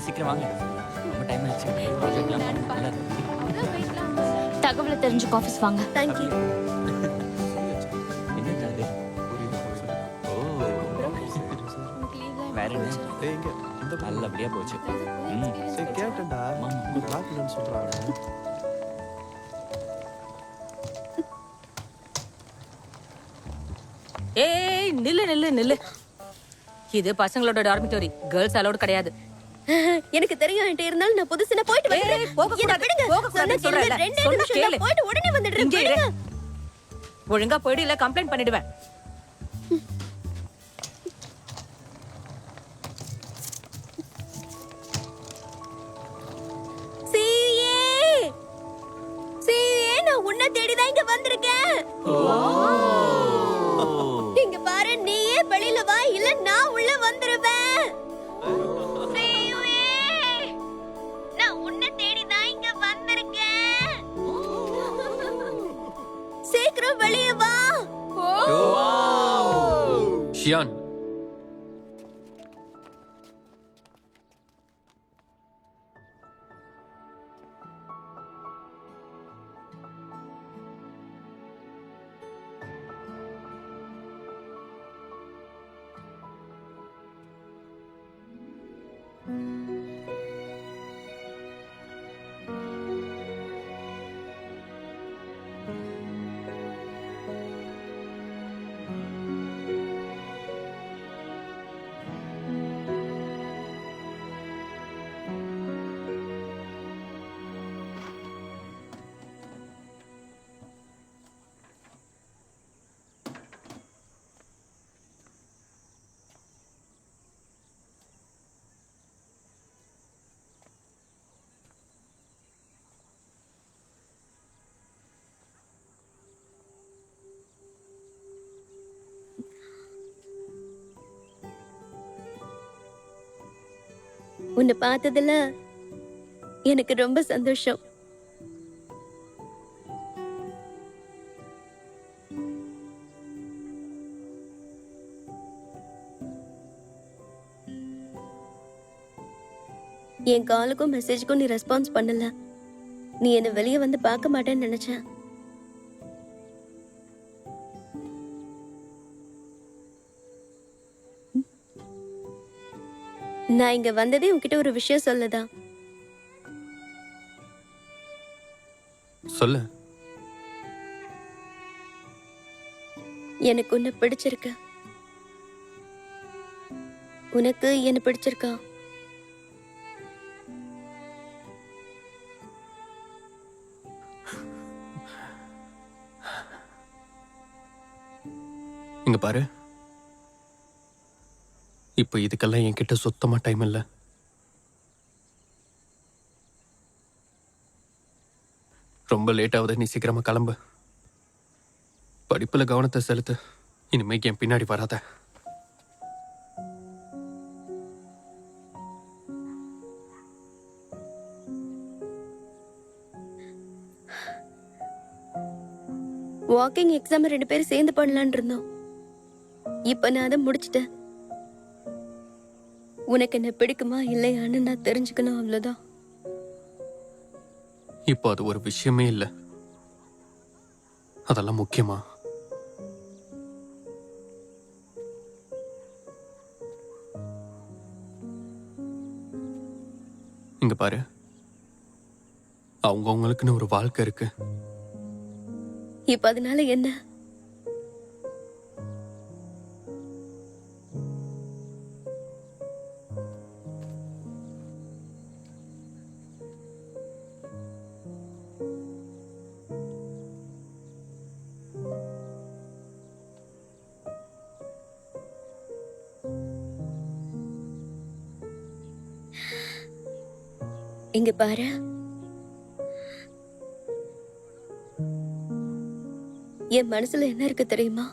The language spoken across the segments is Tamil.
சீக்கிரம் வாங்க. ரொம்ப டைம் ஆயிடுச்சு. ப்ராஜெக்ட்லாம் பண்ணல. தகவலை தெரிஞ்சுக்க ஆஃபீஸ் வாங்க. தேங்க்யூ. என்னடா இது? ஓ, வேற என்ன? ஏய் இங்க இந்த நல்லபடியா போச்சு. சரி கேட்டேன்டா. உங்க தாக்கலன்னு சொல்றாங்க. ஏய் நில்லு நில்லு நில்லு. இது பசங்களோட டார்மிட்டரி, கேர்ள்ஸ் அலோட் கிடையாது. எனக்கு தெரியும் என்கிட்ட இருந்தாலும் நான் புதுசுன போயிட்டு வந்துடுறேன். போக விடுங்க. கூடாது சொல்றேன். ரெண்டே நிமிஷம் தான், போயிட்டு உடனே வந்துடுறேன். இங்கே இரு. ஒழுங்கா போயிடு இல்ல கம்ப்ளைண்ட் பண்ணிடுவேன். நான் உன்னை தேடிதான் இங்க வந்திருக்கேன். இங்க பாரு, நீயே வெளியில வா, இல்ல நான் உள்ள வந்துருவேன். நான் உன்னை தேடிதான் இங்க வந்திருக்கேன். சீக்கிரம் வெளியே வா. ஷியான், உன்னை பார்த்ததுல எனக்கு ரொம்ப சந்தோஷம். என் காலுக்கும் மெசேஜுக்கும் நீ ரெஸ்பான்ஸ் பண்ணல. நீ என்ன வெளியே வந்து பார்க்க மாட்டேன்னு நினைச்சேன். நான் இங்க வந்ததே உன்கிட்ட ஒரு விஷயம் சொல்லதான். சொல்லு. எனக்கு உன்னை பிடிச்சிருக்கு. உனக்கு என்ன பிடிச்சிருக்கா? இங்க பாரு, இப்ப இதுக்கெல்லாம் என்கிட்ட சுத்தமா டைம் இல்ல. ரொம்ப லேட் ஆகுது, நீ சீக்கிரமா கிளம்பு. படிப்புல கவனத்தை செலுத்து. இனிமே என் பின்னாடி வராத. வாக்கிங் எக்ஸாம் 2 பேரும் சேர்ந்து பண்ணலாம்னு இருந்தோம். இப்ப நான் அதை முடிச்சிட்டேன். உனக்கு என்ன பிடிக்குமா இல்லையான்னு நான் தெரிஞ்சுக்கணும், அவ்வளவுதான். இப்போ அது ஒரு விஷயமே இல்ல. அதெல்லாம் முக்கியமா? இங்க பாரு, அவங்கவுங்களுக்குன்னு ஒரு வாழ்க்கை இருக்கு. இப்ப அதனால என்ன? இங்க பாரு, என் மனசுல என்ன இருக்கு தெரியுமா?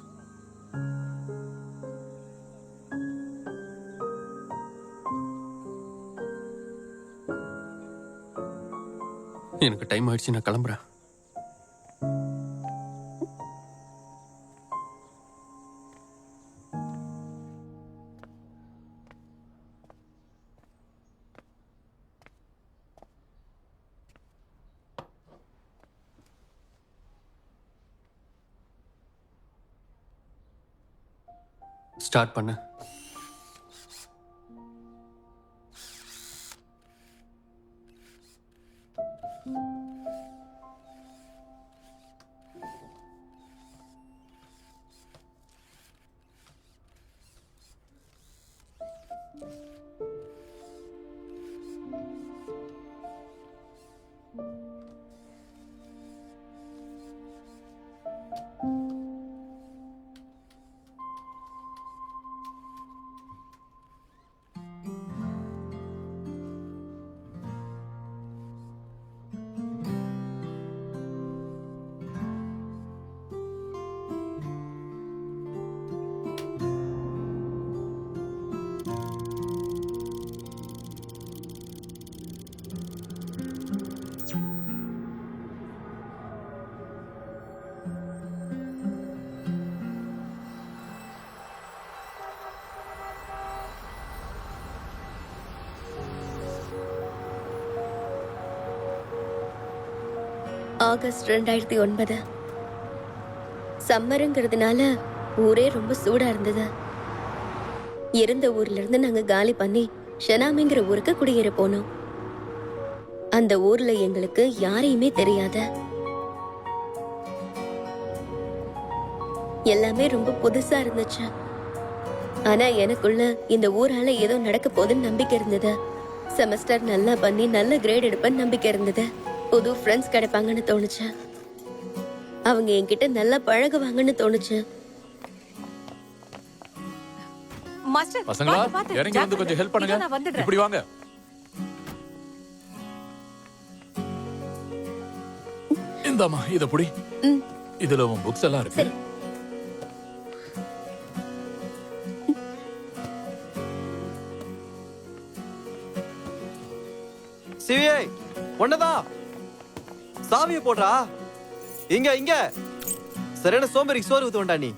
எனக்கு டைம் ஆயிடுச்சு, நான் கிளம்புறேன். ஸ்டார்ட் பண்ணு. ஆகஸ்ட் 2009. சம்மருங்கிறதுனால ஊரே ரொம்ப சூடா இருந்தது. இருந்த ஊர்ல இருந்து நாங்க காலி பண்ணி ஷனாமிங்கிற ஊருக்கு குடியேற போனோம். அந்த ஊர்ல எங்களுக்கு யாரையுமே தெரியாத, எல்லாமே ரொம்ப புதுசா இருந்துச்சு. ஆனா எனக்குள்ள இந்த ஊரால ஏதோ நடக்க போகுதுன்னு நம்பிக்கை இருந்தது. செமஸ்டர் நல்லா பண்ணி நல்ல கிரேட் எடுப்பேன்னு நம்பிக்கை இருந்தது. புது ஃப்ரெண்ட்ஸ் கிடைப்பாங்கன்னு தோணுச்சு. அவங்க என்கிட்ட நல்லா பழகுவாங்கன்னு தோணுச்சு. மாஸ்டர் பசங்களா பாத்து, பாத்து, இறங்கி வந்து கொஞ்சம் ஹெல்ப் பண்ணுங்க. இதோ நான் வந்துடுறேன். இப்படி வாங்க. இந்தாம்மா இத புடி. இதுல உன் புக்ஸ் எல்லாம் இருக்கு. சரி. சிவியை ஒன்னதான் சாவியை போடுறா. இங்க சரியான சோம்பேறி சோறு ஊத்துவண்டா நீ.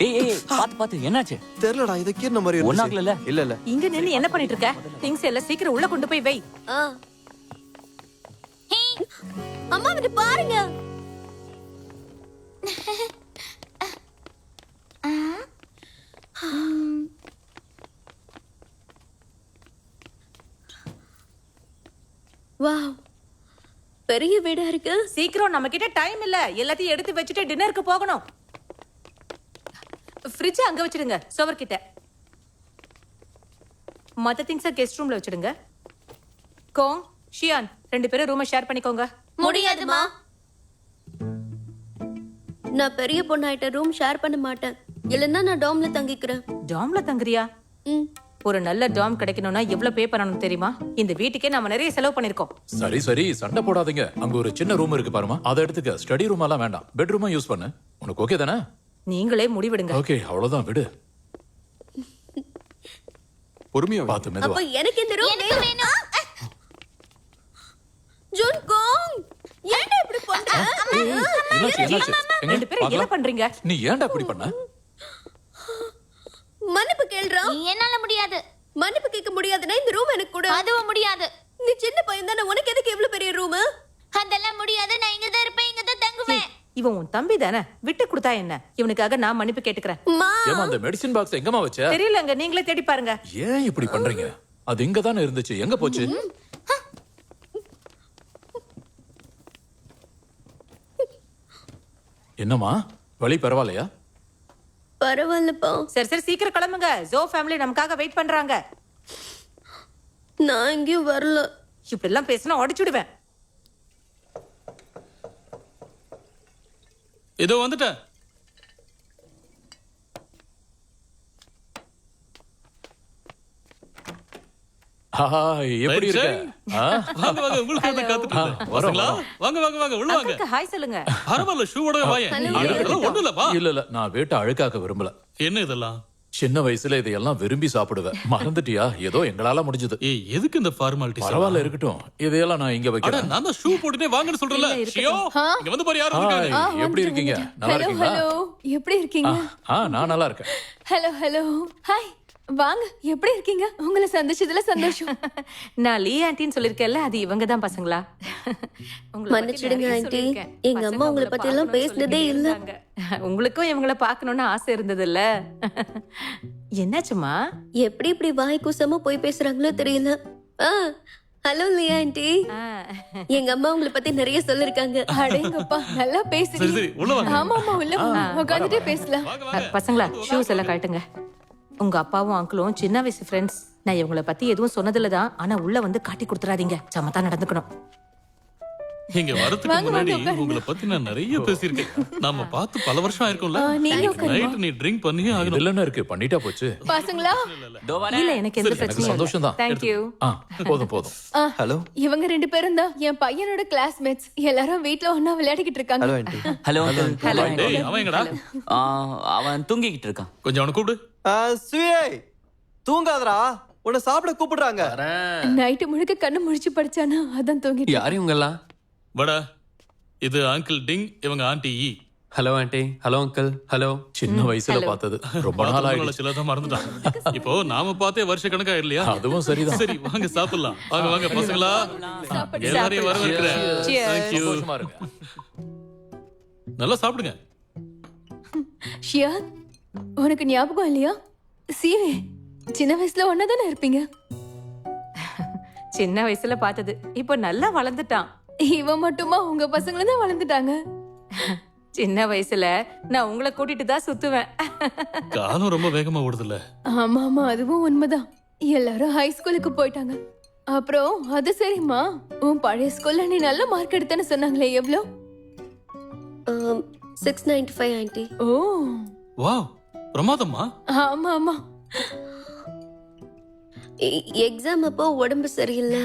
ஏய் பாத்து என்னாச்சு? தெரியலடா, இது கீர்ன மாதிரி ஒண்ணும் ஆகல. இல்ல இங்க நின்னு என்ன பண்ணிட்டு இருக்க? திங்ஸ் எல்லாம் சீக்கிரம் உள்ள கொண்டு போய் வை. அம்மா வந்து பாருங்க. வாவ், பெரிய வீடா இருக்கு. சீக்கிரம், நம்ம கிட்ட டைம் இல்ல. எல்லாத்தையும் எடுத்து வச்சுட்டு டின்னருக்கு போகணும். ஃப்ரிட்ஜ் அங்க வச்சிடுங்க, சோவர் கிட்ட. மத்த திங்ஸ் கெஸ்ட் ரூம்ல வச்சிடுங்க. கோங், ஷியான் 2 பேரும் ரூமை ஷேர் பண்ணிக்கோங்க. முடியாதுமா. நான் பெரிய பொண்ணாயிட்ட ரூம் ஷேர் பண்ண மாட்டேன். இல்லன்னா நான் டாம்ல தங்கிக்கிறேன். டாம்ல தங்குறியா? ம். ஒரு நல்ல டாம் கிடைக்கணும்னா எவ்வளவு பே பண்ணணும் தெரியுமா? இந்த வீட்டுக்கே நாம நிறைய செலவு பண்ணிருக்கோம். சரி சண்டை போடாதீங்க. அங்க ஒரு சின்ன ரூம் இருக்கு பாருமா, அதை எடுத்துக்க. ஸ்டடி ரூம் எல்லாம் வேண்டாம், பெட்ரூமா யூஸ் பண்ணு. உனக்கு ஓகே தானே? நீங்களே முடிவெடுங்க. ஓகே, அவ்வளவுதான், விடு. பொறுமையா பார்த்து மெதுவா. அப்ப எனக்கு இந்த ரூம் வேணும். ஜூன் கோங், ஏன்டா இப்படி பண்ற? என்னாச்சு? எங்க? 2 பேரும் என்ன பண்றீங்க? நீ ஏன்டா இப்படி பண்ண? மன்னிப்பு கேள்றா. என்னால முடியாது. மன்னிப்பு கேட்க முடியாதுன்னா இந்த ரூம் எனக்கு கொடு. அதுவும் முடியாது. நீ சின்ன பையன் தானே, உனக்கு எதுக்கு இவ்வளவு பெரிய ரூம்? அதெல்லாம் முடியாது. நான் இங்க தான் இருப்பேன், இங்க தான் தங்குவேன். இவன் உன் தம்பி தானே, விட்டு கொடுத்தா என்ன? இவனுக்காக நான் மன்னிப்பு கேட்டுக்கிறேன். அம்மா, ஏமா அந்த மெடிசின் பாக்ஸ் எங்கம்மா வச்ச? தெரியலங்க, நீங்களே தேடி பாருங்க. ஏன் இப்படி பண்றீங்க? அது இங்க தானே இருந்துச்சு, எங்க போச்சு? என்னம்மா, வலி பரவாயில்லையா? பரவாயில்லப்பா. சரி சீக்கிரம் கிளம்புங்க. ஜோ ஃபேமிலி நமக்காக வெயிட் பண்றாங்க. நான் எங்கேயும் வரல. இப்படி எல்லாம் பேசினா உடைச்சுடுவேன். இதோ வந்துட்டேன். எப்படி இருக்க? வாங்க உங்களுக்கு தான் காத்துட்டு இருந்தேன். பசங்களா, வாங்க உள்ள வாங்க. அக்காக்கு ஹாய் சொல்லுங்க. பரவாயில்ல, ஷூவோட வாயேன். அதெல்லாம் ஒண்ணும் இல்லப்பா. இல்ல நான் வீட்டை அழுக்காக்க விரும்பல. என்ன இதெல்லாம்? சின்ன வயசுல இதையெல்லாம் விரும்பி சாப்பிடுவேன். மறந்துட்டியா? ஏதோ எங்களால முடிஞ்சது. ஏய், எதுக்கு இந்த ஃபார்மாலிட்டிஸ்? பரவாயில்ல, இருக்கட்டும். இதையெல்லாம் நான் இங்க அட, வைக்கிறேன். நான் தான் ஷூ போட்டுட்டே வாங்கன்னு சொல்றேன்ல. இல்ல, இருக்கட்டும். ஷியோ, இங்க வந்து பாரு, யாரும் ஹாய், இருக்காங்க. எப்படி இருக்கீங்க? நல்லா இருக்கீங்களா? எப்படி இருக்கீங்க? நான் நல்லா இருக்கேன். Hello hi. வாங்க, எப்படி இருக்கீங்க? உங்களை சந்திச்சதுல சந்தோஷம். நான் லீ ஆண்டின்னு சொல்லிருக்கேன்ல, அது இவங்க தான் பசங்களா? உங்களை பத்தி மன்னிச்சிடுங்க நிறைய ஆண்டி. சொல்லிருக்கேன். எங்க அம்மா பசங்க உங்களை பத்தி எல்லாம் பார்க்கணும்னு பேசினதே சொல்லிட்டே இல்ல. இருந்தாங்க. உங்களுக்கும் இவங்கள பார்க்கணும்னு ஆசை இருந்ததுல்ல? என்னாச்சுமா? எப்படி இப்படி வாய் கூசாம போய் பேசுறாங்களோ தெரியல. ஹலோ லியா ஆண்டி. எங்க அம்மா உங்களை பத்தி நிறைய சொல்லிருக்காங்க. அடேங்கப்பா, நல்லா சரி பேசுறீங்க. சரி உள்ள வாங்க ஆமா ஆமா, உள்ள வாங்க. உட்கார்ந்துட்டே பேசலாம். வாங்க வாங்க பசங்களா, ஷூஸ் எல்லாம் கழட்டுங்க. உங்க அப்பாவும் அங்கிளும் சின்ன வயசு ஃப்ரெண்ட்ஸ். நான் இவங்கள பத்தி எதுவும் சொன்னதில்ல தான், ஆனா உள்ள வந்து காட்டி கொடுத்துறாதீங்க. சமத்தா நடந்துக்கணும். இங்க வரதுக்கு முன்னாடி உங்களை பத்தி நான் நிறைய பேசியிருக்கேன். நாம பார்த்து பல வருஷம் ஆயிருக்கும்ல. நீங்க நைட் நீ ட்ரிங்க் பண்ணியே ஆகணும். இதுல என்ன இருக்கு, பண்ணிட்டா போச்சு. பசங்களா, இல்ல, எனக்கு எந்த பிரச்சனையும் சந்தோஷம் தான். Thank you. போதும் போதும். ஹலோ இவங்க 2 பேரும் தான் என் பையனோட கிளாஸ்மேட்ஸ். எல்லாரும் வீட்ல ஒண்ணா விளையாடிக்கிட்டு இருக்காங்க. Hello aunty. Hello hello. டேய் அவன் எங்கடா? அவன் தூங்கிக்கிட்டு இருக்கான். கொஞ்சம் அவனை கூப்பிடு. சுயே தூங்காதடா, உன்னை சாப்பிட கூப்பிடுறாங்க. நைட்டு முழுக்க கண்ணு முழிச்சு படிச்சானா, அதான் தூங்கிட்டு. யார் இவங்கெல்லாம்? வாடா. இது அங்கிள் டிங், இவங்க ஆண்டி ஈ. Hello aunty. Hello uncle. Hello. சின்ன வயசுல பார்த்தது ரொம்ப நாள் ஆயிடுச்சு. சிலதான் மறந்துட்டான். இப்போ நாம பார்த்தே வருஷ கணக்கா இல்லையா? அதுவும் சரிதான். சரி வாங்க சாப்பிடலாம். வாங்க வாங்க பசங்களா, எல்லாரையும் வரவேற்கிறேன். Thank you. சந்தோஷமா இருங்க. நல்லா சாப்பிடுங்க. ஷியா, உனக்கு ஞாபகம் இல்லையா? சீவே, சின்ன வயசுல ஒன்னாதானே இருப்பீங்க. சின்ன வயசுல பார்த்தது, இப்போ நல்லா வளர்ந்துட்டான். இவன் மட்டுமா? உங்க பசங்களும் தான் வளர்ந்துட்டாங்க. சின்ன வயசுல நான் உங்களை கூட்டிட்டு தான் சுத்துவேன். காலம் ரொம்ப வேகமா ஓடுதுல்ல. ஆமா ஆமா, அதுவும் உண்மைதான். எல்லாரும் ஹை ஸ்கூலுக்கு போயிட்டாங்க. அப்புறம் அது சரிம்மா, உன் பழைய ஸ்கூல்ல நீ நல்ல மார்க் எடுத்தேன்னு சொன்னாங்களே, எவ்வளோ? 695 ஆண்டி. ஓ வாவ், பிரமாதம்மா. ஆமா ஆமா. எக்ஸாம் அப்போ உடம்பு சரியில்லை.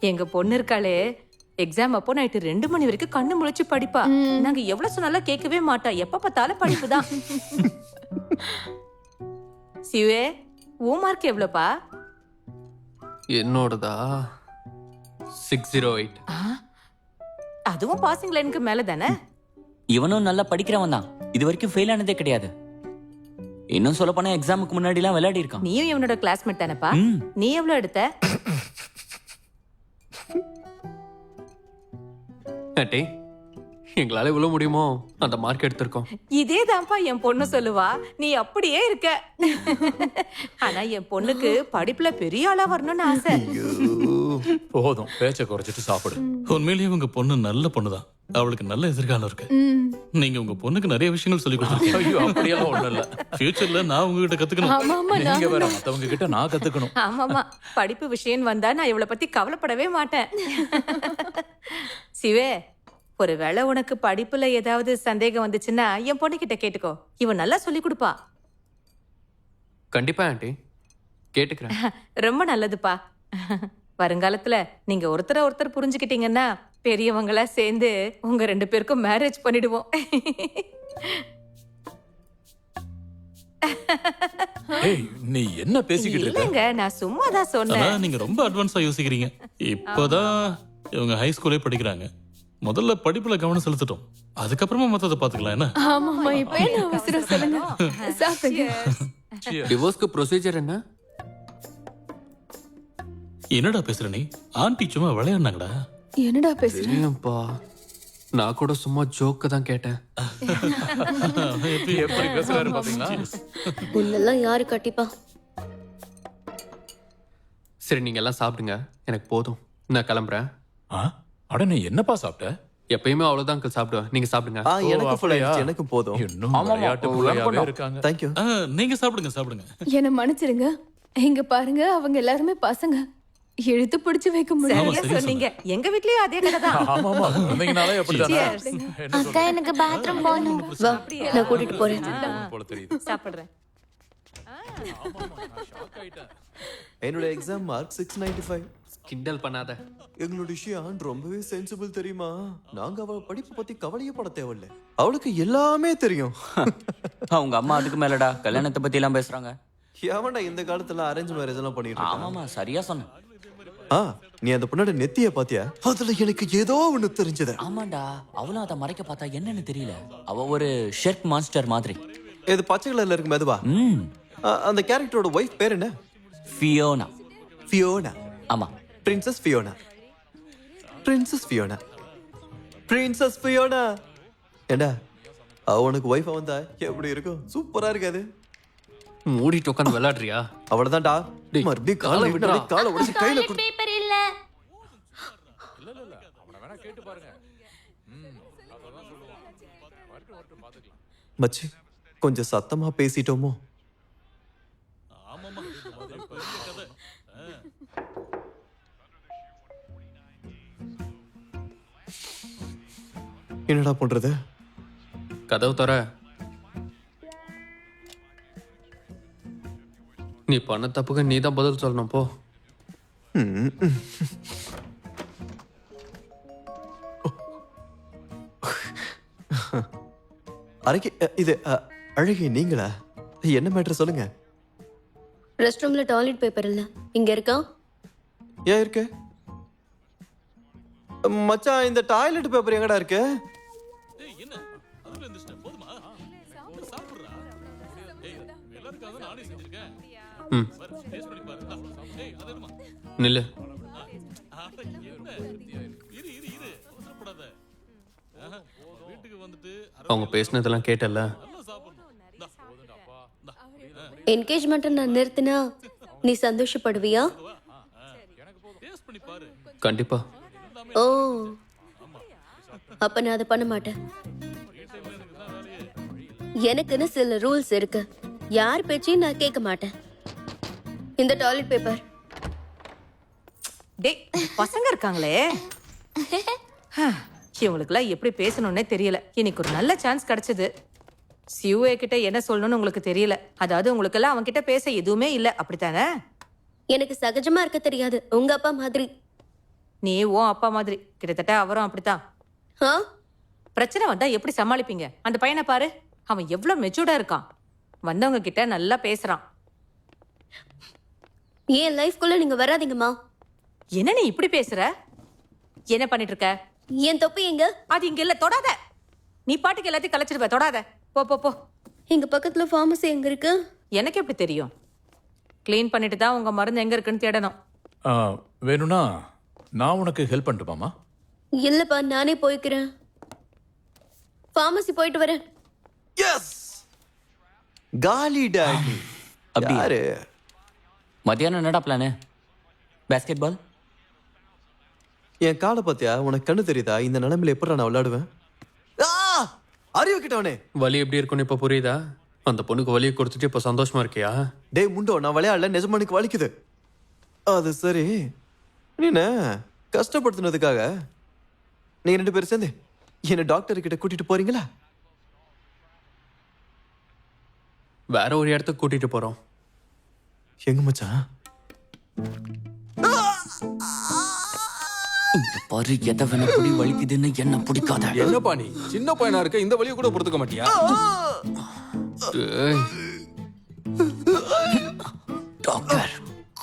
எங்க பொண்ணு இருக்காளே, எக்ஸாம் அப்போ நைட்டு 2 மணி வரைக்கும் கண்ணு முழிச்சு படிப்பா. நாங்க எவ்வளவு சொன்னாலும் கேட்கவே மாட்டா. எப்ப பார்த்தாலும் படிப்பு தான். சிவே, உன் மார்க் எவ்வளவுப்பா? என்னோடதா 608. அதுவும் பாசிங் லைனுக்கு மேல தானே? இவனும் நல்லா படிக்கிறவன் தான். இது வரைக்கும் ஃபெயில் ஆனதே கிடையாது. இன்னும் சொல்ல போனா எக்ஸாமுக்கு முன்னாடி எல்லாம் விளையாடி இருக்கான். நீயும் இவனோட கிளாஸ்மேட் தானப்பா? நீ எவ்வளவு எடுத்த? ஆண்டி, எங்களால இவ்வளவு முடியுமோ அந்த மார்க் எடுத்திருக்கோம். இதே தான்ப்பா என் பொண்ணு சொல்லுவா. நீ அப்படியே இருக்க. ஆனா என் பொண்ணுக்கு படிப்புல பெரிய ஆளா வரணும்னு ஆசை. போதும், பேச்ச குறைச்சிட்டு சாப்பிடு. உண்மையிலேயே உங்க பொண்ணு நல்ல பொண்ணுதான். அவளுக்கு நல்ல எதிர்காலம் இருக்கு. நீங்க உங்க பொண்ணுக்கு நிறைய விஷயங்கள் சொல்லி கொடுத்துருக்கீங்க. ஐயோ, அப்படியெல்லாம் ஒண்ணும் இல்ல. ஃபியூச்சர்ல நான் உங்ககிட்ட கத்துக்கணும். ஆமா ஆமா, நீங்க வேற மத்தவங்க கிட்ட நான் கத்துக்கணும். ஆமாமா, படிப்பு விஷயம் வந்தா நான் இவளை பத்தி கவலைப்படவே மாட்டேன். சிவே, ஒருவேளை உனக்கு படிப்புல ஏதாவது சந்தேகம் வந்துச்சுன்னா என் பொண்ணு கிட்ட கேட்டுக்கோ. இவன் நல்லா சொல்லி கொடுப்பா. கண்டிப்பா ஆண்டி, கேட்டுக்கிறேன். ரொம்ப நல்லதுப்பா. வருங்காலத்துல நீங்க ஒருத்தர் புரிஞ்சுக்கிட்டீங்கன்னா பெரியவங்களா சேர்ந்து உங்க 2 பேருக்கும் மேரேஜ் பண்ணிடுவோம். ஏய், நீ என்ன பேசிக்கிட்டு இருக்க? இல்லங்க, நான் சும்மா தான் சொன்னேன். ஆனா நீங்க ரொம்ப அட்வான்ஸா யோசிக்கிறீங்க. இப்பதான் இவங்க ஹை ஸ்கூலே படிக்கிறாங்க. முதல்ல படிப்புல கவனம் செலுத்தட்டும், அதுக்கப்புறமா மத்தத பாத்துக்கலாம். என்ன? ஆமா ஆமா, இப்ப என்ன அவசரம் சொல்லுங்க. சாப்பிடுங்க. டிவோர்ஸ்க்கு ப்ரொசீஜர் என்ன? என்னடா பேசுற நீ? ஆண்டி சும்மா விளையாடுனாங்கடா. என்னடா பேசுற? தெரியும்பா, நான் கூட சும்மா ஜோக்க தான் கேட்டேன். எப்படி பேசுறாரு பாத்தீங்களா? உன்னெல்லாம் யாரு கட்டிப்பா? சரி, நீங்க எல்லாம் சாப்பிடுங்க, எனக்கு போதும். நான் கிளம்புறேன். அட, நீ என்னப்பா சாப்பிட்ட? எப்பயுமே அவ்வளவுதான் அங்கிள் சாப்பிடுவேன். நீங்க சாப்பிடுங்க. எனக்கு ஃபுல் ஆயிடுச்சு, எனக்கு போதும். இன்னும் விளையாட்டு புள்ளையாவே இருக்காங்க. தேங்க்யூ. நீங்க சாப்பிடுங்க சாப்பிடுங்க. என்ன மன்னிச்சிருங்க. இங்க பாருங்க, அவங்க எல்லாருமே பசங்க. இழுத்து பிடிச்சு வைக்க முடியாது. சரியா சொன்னீங்க. எங்க வீட்லயும் அதே கதை தான். ஆமாமா, குழந்தைங்கனாலே அப்படிதானே. என்ன அக்கா, எனக்கு பாத்ரூம் போகணும். வா, நான் கூட்டிட்டு போறேன். போல தெரியுது. சாப்பிடுறேன். என்னோட எக்ஸாம் மார்க் 695. கிண்டல் பண்ணாத. எங்களுடைய ஷியான் ரொம்பவே சென்சிபிள் தெரியுமா? நாங்க அவ படிப்பு பத்தி கவலையே பட தேவையில்ல. அவளுக்கு எல்லாமே தெரியும். அவங்க அம்மா அதுக்கு மேலடா கல்யாணத்தை பத்தி எல்லாம் பேசுறாங்க. எவன்டா இந்த காலத்துல அரேஞ்ச் மேரேஜ் எல்லாம் பண்ணிட்டு இருக்கான்? ஆமாமா, சரியா சொன்ன. நீ அந்த பொண்ணோட நெத்திய பாத்தியா? அதுல எனக்கு ஏதோ ஒண்ணு தெரிஞ்சது. ஆமாண்டா, அவளும் அதை மறைக்க பார்த்தா என்னன்னு தெரியல. அவ ஒரு ஷெர்க் மாஸ்டர் மாதிரி. இது பச்சை கலர்ல இருக்கு மெதுவா. அந்த கேரக்டரோட ஒய்ஃப் பேர் என்ன? ஃபியோனா. ஃபியோனா. ஆமா. Princess Fiona. Princess Fiona. Princess Fiona. ஏண்டா அவனுக்கு ஒய்ஃபா வந்தா எப்படி இருக்கும்? சூப்பரா இருக்காது? மூடிட்டு உட்காந்து விளையாடுறியா? அவ்வளவுதான்டா. டேய், மறுபடியும் காலை காலை விட்டுறா. விட்டு காலை உடைச்சு கையில கொடு. பேப்பர் இல்ல. மச்சி கொஞ்சம் சத்தமா பேசிட்டோமோ? என்னடா பண்றது? கதவு தர. நீ பண்ண தப்புக்கு நீ தான் பதில் சொல்லணும் போ. அரைக்கு இது அழகி நீங்களா? என்ன மேட்டர் சொல்லுங்க. ரெஸ்ட் ரூம்ல டாய்லெட் பேப்பர் இல்ல. இங்க இருக்கா? ஏன் இருக்கு? மச்சான் இந்த டாய்லெட் பேப்பர் எங்கடா இருக்கு? ம் நில்லு. அவங்க பேசினதெல்லாம் கேட்டல. என்கேஜ்மெண்ட் நான் நிறுத்தினா நீ சந்தோஷப்படுவியா? கண்டிப்பா. ஓ, அப்ப நான் அதை பண்ண மாட்டேன். எனக்குன்னு சில ரூல்ஸ் இருக்கு. யார் பேச்சையும் நான் கேட்க மாட்டேன். இந்த டாய்லெட் பேப்பர். டேய், பசங்க இருக்காங்களே, இவங்களுக்குலாம் எப்படி பேசணும்னே தெரியல. இன்னைக்கு ஒரு நல்ல சான்ஸ் கிடைச்சது. சியூஏ கிட்ட என்ன சொல்லணும்னு உங்களுக்கு தெரியல. அதாவது உங்களுக்கெல்லாம் அவன் கிட்ட பேச எதுவுமே இல்ல, அப்படித்தானே? எனக்கு சகஜமா இருக்க தெரியாது. உங்க அப்பா மாதிரி. நீ உன் அப்பா மாதிரி. கிட்டத்தட்ட அவரும் அப்படித்தான். ஆ? பிரச்சனை வந்தா எப்படி சமாளிப்பீங்க? அந்த பையனை பாரு, அவன் எவ்வளவு மெச்சூர்டா இருக்கான். வந்தவங்க கிட்ட நல்லா பேசுறான். என் லைஃப்குள்ள நீங்க வராதீங்கம்மா. என்ன நீ இப்படி பேசுற? என்ன பண்ணிட்டு இருக்க? என் தொப்பி எங்க? அது இங்க இல்ல, தொடாத. நீ பாட்டுக்கு எல்லாத்தையும் கலைச்சிடுவ, தொடாத. போ போ போ. எங்க பக்கத்துல ஃபார்மசி எங்க இருக்கு? எனக்கு எப்படி தெரியும்? க்ளீன் பண்ணிட்டு தான் உங்க மருந்து எங்க இருக்குன்னு தேடணும். வேணும்னா நான் உனக்கு ஹெல்ப் பண்ணட்டுமாமா? இல்லப்பா, நானே போய்க்கிறேன். ஃபார்மசி போயிட்டு வரேன். எஸ், காலி டாடி. அப்படியா? யாரு? மத்தியானம் என்னடா பிளானு? பேஸ்கெட் பால்? என் காலை பாத்தியா? உனக்கு கண்ணு தெரியுதா? இந்த நிலைமையில எப்படி நான் விளையாடுவேன்? அறிவு கிட்டவனே. வலி எப்படி இருக்குன்னு இப்ப புரியுதா? அந்த பொண்ணுக்கு வலியை கொடுத்துட்டு இப்ப சந்தோஷமா இருக்கியா? டேய் முண்டோ, நான் விளையாடல, நிஜமானுக்கு வலிக்குது. அது சரி, என்ன கஷ்டப்படுத்தினதுக்காக நீங்க 2 பேரும் சேர்ந்து என்ன டாக்டர் கிட்ட கூட்டிட்டு போறீங்களா? வேற ஒரு இடத்துக்கு கூட்டிட்டு போறோம். எங்க மச்சான்? இந்த பாரு, எதை வேணா புடி வலிக்குதுன்னு என்ன பிடிக்காத. என்னப்பா நீ சின்ன பையனா இருக்க, இந்த வழியை கூட பொறுத்துக்க மாட்டியா? டேய், டாக்டர்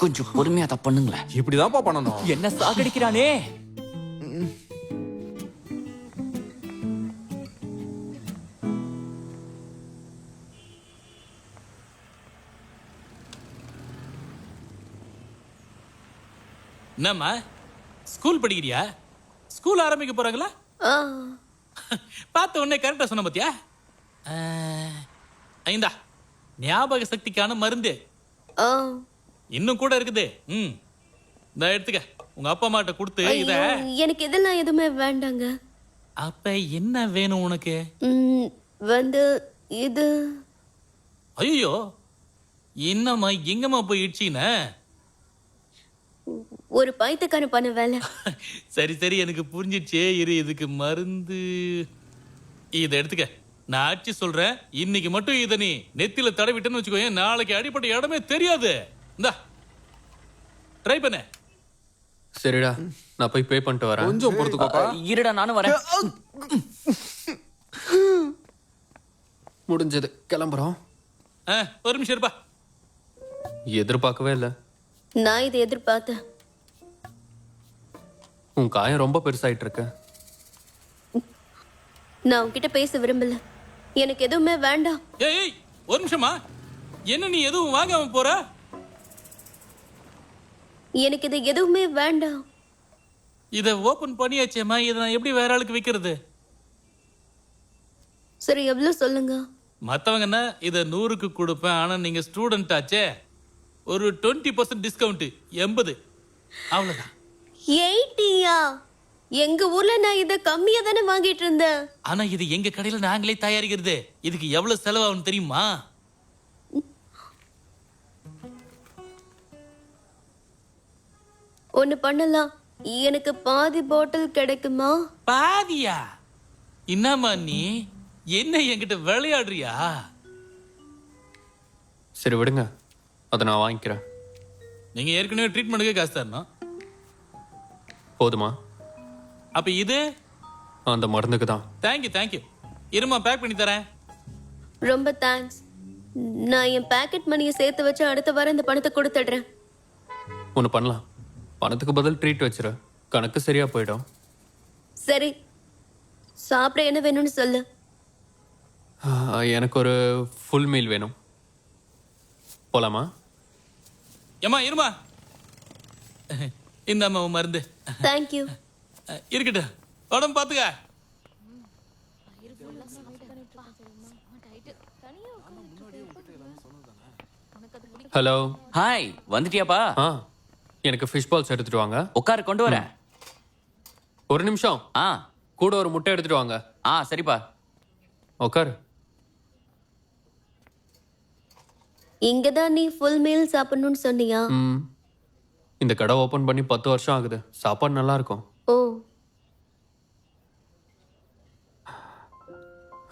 கொஞ்சம் பொறுமையா தான் பண்ணுங்களேன். இப்படிதான்ப்பா பண்ணணும். என்ன சாகடிக்கிறானே. என்னம்மா ஸ்கூல் படிக்கிறியா? ஸ்கூல் ஆரம்பிக்க போறாங்களா? ஆ, பார்த்த உடனே கரெக்டா சொன்ன பாத்தியா? ஐந்தா ஞாபக சக்திக்கான மருந்து ஆ. இன்னும் கூட இருக்குது. இந்த எடுத்துக்க, உங்க அப்பா அம்மாட்ட கொடுத்து இத. ஐயோ, எனக்கு இதெல்லாம் எதுவுமே வேண்டாங்க. அப்ப என்ன வேணும் உனக்கு? வந்து இது. ஐயோ, என்னம்மா எங்கம்மா போய் இடிச்சின? ஒரு பைத்தியக்கார பண்ண வேலை. சரி சரி, எனக்கு புரிஞ்சிடுச்சே. இரு, இதுக்கு மருந்து. இதை எடுத்துக்க, நான் ஆட்சி சொல்றேன். இன்னைக்கு மட்டும் இதை நீ நெத்தில தடவிட்டேன்னு வச்சுக்கோ, நாளைக்கு அடிப்பட்ட இடமே தெரியாது. இந்தா ட்ரை பண்ண. சரிடா, நான் போய் பே பண்ணிட்டு வரேன். கொஞ்சம் பொறுத்துக்கோப்பா. இருடா, நானும் வரேன். முடிஞ்சது, கிளம்புறோம். ஒரு நிமிஷம் இருப்பா. எதிர்பார்க்கவே இல்லை. நான் இதை எதிர்பார்த்தேன். உன் காயம் ரொம்ப பெருசாயிட்டு இருக்க. நான் உன்கிட்ட பேச விரும்பல. எனக்கு எதுவுமே வேண்டாம். ஏய் ஒரு நிமிஷமா. என்ன நீ எதுவும் வாங்காம போற? எனக்கு இது எதுவுமே வேண்டாம். இத ஓபன் பண்ணியாச்சேம்மா, இதை நான் எப்படி வேற ஆளுக்கு விக்கிறது? சரி, எவ்வளவு சொல்லுங்க. மத்தவங்கன்னா இத 100க்கு கொடுப்பேன். ஆனா நீங்க ஸ்டூடெண்ட் ஆச்சே, ஒரு 20% டிஸ்கவுண்ட் 80. அவ்வளவுதான். 80யா? எங்க ஊர்ல நான் இத கம்மியா தானே வாங்கிட்டு இருந்தேன். ஆனா இது எங்க கடையில நாங்களே தயாரிக்கிறது. இதுக்கு எவ்வளவு செலவாகும் தெரியுமா? ஒண்ணு பண்ணலாம், எனக்கு பாதி பாட்டில் கிடைக்குமா? பாதியா? என்னம்மா நீ என்ன என்கிட்ட விளையாடுறியா? சரி விடுங்க, அதை நான் வாங்கிக்கிறேன். நீங்க ஏற்கனவே ட்ரீட்மெண்ட்டுக்கு காசு தரணும். போதுமா? அப்ப இது அந்த மருந்துக்கு தான். தேங்க்யூ. இருமா, பேக் பண்ணி தரேன். ரொம்ப தேங்க்ஸ். நான் என் பாக்கெட் மணியை சேர்த்து வச்சு அடுத்த வாரம் இந்த பணத்தை கொடுத்துடுறேன். ஒன்று பண்ணலாம், பணத்துக்கு பதில் ட்ரீட் வச்சிரு, கணக்கு சரியா போயிடும். சரி, சாப்பிட என்ன வேணும்னு சொல்லு. எனக்கு ஒரு ஃபுல் மீல் வேணும். போலாமா? ஏமா இருமா, இந்தாம்மா உன் மருந்து. தேங்க்யூ. இருக்கட்டும், உடம்பு பாத்துக்க. ஹலோ. ஹாய், வந்துட்டியாப்பா? எனக்கு ஃபிஷ் பால்ஸ் எடுத்துட்டு வாங்க. உட்காரு, கொண்டு வரேன். ஒரு நிமிஷம். கூட ஒரு முட்டை எடுத்துட்டு வாங்க. சரிப்பா. உட்காரு. இங்கதான் நீ ஃபுல் மீல் சாப்பிடணும்னு சொன்னியா? இந்த கடை ஓபன் பண்ணி 10 வருஷம் ஆகுது. சாப்பாடு நல்லா இருக்கும். ஓ,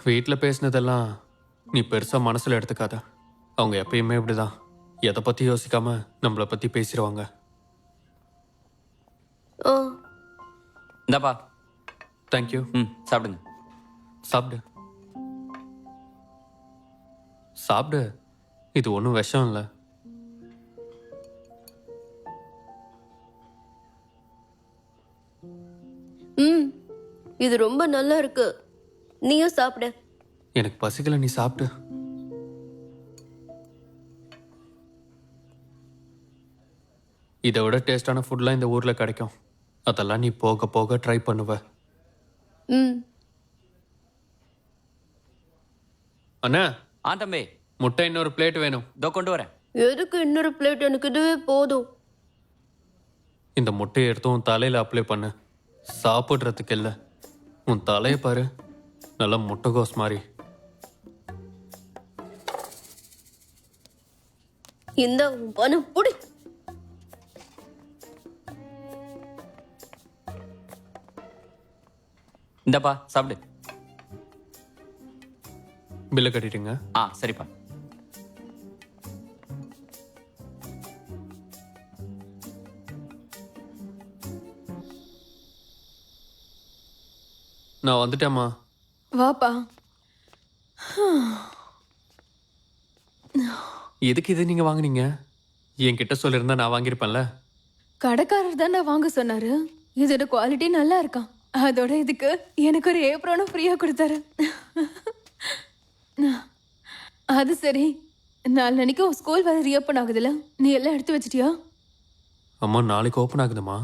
வீட்டில் பேசினதெல்லாம் நீ பெருசா மனசுல எடுத்துக்காத. அவங்க எப்பயுமே இப்படிதான், எதை பத்தி யோசிக்காம நம்மளை பத்தி பேசிடுவாங்க. ஓ, இந்தாப்பா. தேங்க்யூ. சாப்பிடுங்க. சாப்பிடு சாப்பிடு, இது ஒன்றும் விஷம் இல்லை. இது ரொம்ப நல்லா இருக்கு. நீயும் சாப்பிடு. எனக்கு பசிக்கல, நீ சாப்பிடு. இதை விட டேஸ்டான ஃபுட்லாம் இந்த ஊர்ல கிடைக்கும். அதெல்லாம் நீ போக போக ட்ரை பண்ணுவ. அண்ணா. தம்பி, முட்டை இன்னொரு பிளேட் வேணும். இதோ கொண்டு வரேன். எதுக்கு இன்னொரு பிளேட்? எனக்கு இதுவே போதும். இந்த முட்டையை எடுத்து உன் தலையில அப்ளை பண்ணு. சாப்பிடுறதுக்கு இல்ல, உன் தலையை பாரு, நல்லா முட்டைகோஸ் மாதிரி. இந்த பணம் புடி. இந்தாப்பா, சாப்பிடு. பில்லை கட்டிட்டுங்க. சரிப்பா. நான் வந்துட்டேம்மா. வாப்பா. எதுக்கு இது நீங்க வாங்குனீங்க? என்கிட்ட சொல்லியிருந்தா நான் வாங்கியிருப்பேன்ல. கடைக்காரர் தான் நான் வாங்க சொன்னாரு. இதோட குவாலிட்டி நல்லா இருக்கான். அதோட இதுக்கு எனக்கு ஒரு ஏப்ரோனும் ஃப்ரீயா கொடுத்தாரு. அது சரி, நாளைக்கு உன் ஸ்கூல் வேற ரீஓப்பன் ஆகுதுல்ல, நீ எல்லாம் எடுத்து வச்சிட்டியா? அம்மா, நாளைக்கு ஓப்பன் ஆகுதுமா.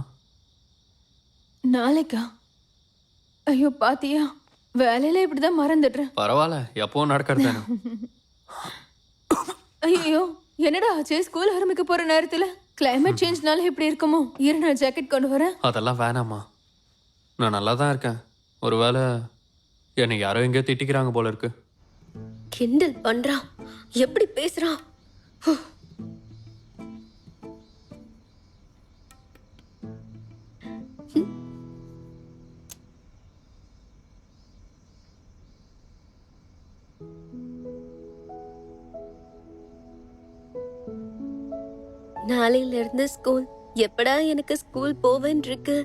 நாளைக்கா? ஐயோ, பாத்தியா, வேலையில இப்படிதான் மறந்துடுறேன். பரவாயில்ல, எப்பவும் நடக்கிறது தானே. ஐயோ, என்னடா ஆச்சு? ஸ்கூல் ஆரம்பிக்க போற நேரத்துல கிளைமேட் சேஞ்ச்னால எப்படி இருக்குமோ? இரு, நான் ஜாக்கெட் கொண்டு வரேன். அதெல்லாம் வேணாம்மா, நான் நல்லா தான் இருக்கேன். ஒருவேளை என்னை யாரோ எங்கேயோ திட்டிக்கிறாங்க போல இருக்கு. கிண்டல் பண்றான், எப்படி பேசுறான். நாளையில இருந்து ஸ்கூல். எப்படா எனக்கு ஸ்கூல் போவேன் இருக்கு.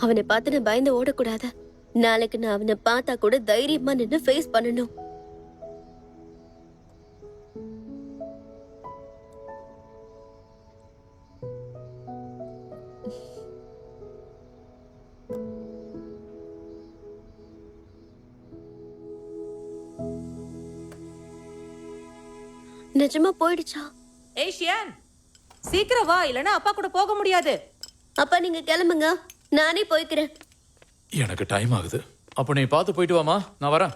அவனை பார்த்து நான் பயந்து ஓடக்கூடாது. நாளைக்கு நான் அவனை பார்த்தா கூட தைரியமா நின்று ஃபேஸ் பண்ணணும். நிஜமா போயிடுச்சா? ஏய் ஷியான், சீக்கிரம் வா, இல்லனா அப்பா கூட போக முடியாது. அப்பா நீங்க கிளம்புங்க, நானே போய்க்கிறேன். எனக்கு டைம் ஆகுது. அப்ப நீ பார்த்து போயிட்டு வாமா, நான் வரேன்.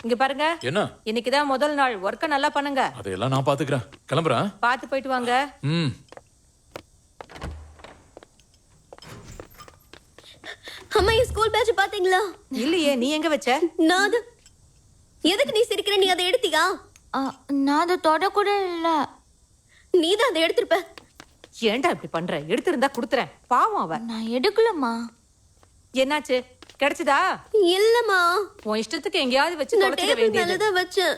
இங்க பாருங்க, என்ன? இன்னைக்கு தான் முதல் நாள். ஒர்க்க நல்லா பண்ணுங்க. அதையெல்லாம் நான் பாத்துக்கிறேன். கிளம்புறேன். பார்த்து போயிட்டு வாங்க. ம். அம்மா என் ஸ்கூல் பேட்ச் பாத்தீங்களா? இல்லையே, நீ எங்க வச்ச? நான் அது எதுக்கு நீ சிரிக்கிற? நீ அதை எடுத்தியா? நான் அதை தொடக்கூட இல்ல. நீ தான் அதை எடுத்திருப்ப. ஏன்டா இப்படி பண்ற? எடுத்திருந்தா குடுத்துறேன். பாவம் அவ. நான் எடுக்கலம்மா. என்னாச்சு? கிடைச்சதா? இல்லம்மா, உன் இஷ்டத்துக்கு எங்கேயாவது வச்சு நான் தொலைச்சிட டேபிள் வேண்டியது. மேலதான் வச்சேன்.